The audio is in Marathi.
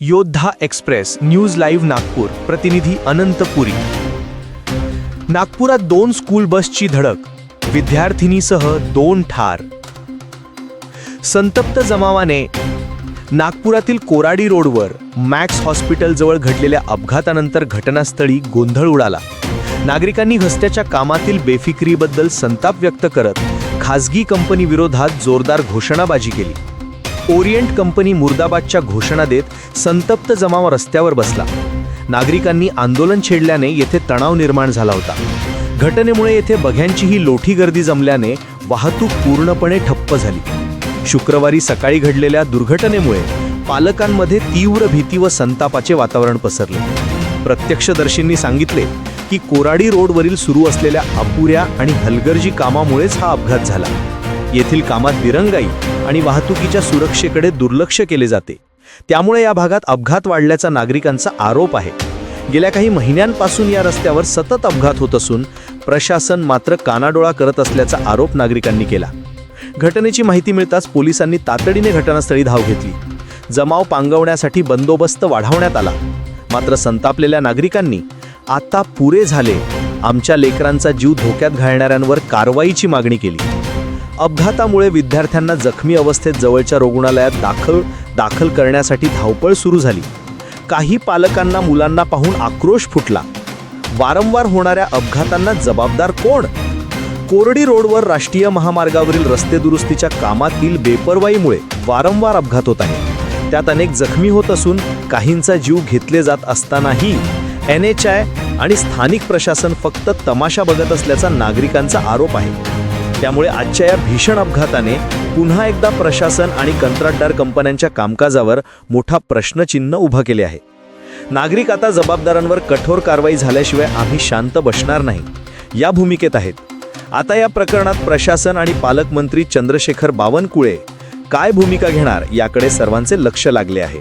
योद्धा एक्सप्रेस न्यूज लाईव्ह नागपूर प्रतिनिधी अनंत पुरी। नागपुरात 2 स्कूल बसची धडक, विद्यार्थिनीसह 2 ठार। संतप्त जमावाने नागपुरातील कोराडी रोडवर मॅक्स हॉस्पिटलजवळ घडलेल्या अपघातानंतर घटनास्थळी गोंधळ उडाला। नागरिकांनी रस्त्याच्या कामातील बेफिकिरीबद्दल संताप व्यक्त करत खासगी कंपनी विरोधात जोरदार घोषणाबाजी केली। ओरिएंट कंपनी मुर्दाबादच्या घोषणा देत संतप्त जमाव रस्त्यावर बसला। नागरिकांनी आंदोलन छेडल्याने येथे तणाव निर्माण झाला होता। घटनेमुळे येथे बघ्यांचीही लोठी गर्दी जमल्याने वाहतूक पूर्णपणे ठप्प झाली। शुक्रवारी सकाळी घडलेल्या दुर्घटनेमुळे पालकांमध्ये तीव्र भीती व संतापाचे वातावरण पसरले। प्रत्यक्षदर्शींनी सांगितले की कोराडी रोडवरील सुरू असलेल्या अपुऱ्या आणि हलगर्जी कामामुळेच हा अपघात झाला। येथील कामात दिरंगाई आणि वाहतुकीच्या सुरक्षेकडे दुर्लक्ष केले जाते, त्यामुळे या भागात अपघात वाढल्याचा नागरिकांचा आरोप आहे। गेल्या काही महिन्यांपासून या रस्त्यावर सतत अपघात होत असून प्रशासन मात्र कानाडोळा करत असल्याचा आरोप नागरिकांनी केला। घटनेची माहिती मिळताच पोलिसांनी तातडीने घटनास्थळी धाव घेतली। जमाव पांगवण्यासाठी बंदोबस्त वाढवण्यात आला। मात्र संतापलेल्या नागरिकांनी आता पुरे झाले, आमच्या लेकरांचा जीव धोक्यात घालणाऱ्यांवर कारवाईची मागणी केली। अपघातामुळे विद्यार्थ्यांना जखमी अवस्थेत जवळच्या रुग्णालयात दाखल करण्यासाठी धावपळ सुरू झाली। काही पालकांना मुलांना पाहून आक्रोश फुटला। वारंवार होणाऱ्या अपघातांना जबाबदार कोण? कोरडी रोडवर राष्ट्रीय महामार्गावरील रस्ते दुरुस्तीच्या कामातील बेपर्वाईमुळे वारंवार अपघात होत आहे। त्यात अनेक जखमी होत असून काहींचा जीव घेतले जात असतानाही NHI आणि स्थानिक प्रशासन फक्त तमाशा बघत असल्याचा नागरिकांचा आरोप आहे। त्यामुळे आजच्या या भीषण अपघाताने पुन्हा एकदा प्रशासन आणि कंत्राटदार कंपन्यांच्या कामकाजावर मोठा प्रश्नचिन्ह उभा केले आहे। नागरिक आता जबाबदारांवर कठोर कारवाई झाल्याशिवाय आम्ही शांत बसणार नाही या भूमिकेत आहेत। आता या प्रकरणात प्रशासन आणि पालकमंत्री चंद्रशेखर बावनकुळे काय भूमिका घेणार याकडे सर्वांचे लक्ष लागले आहे।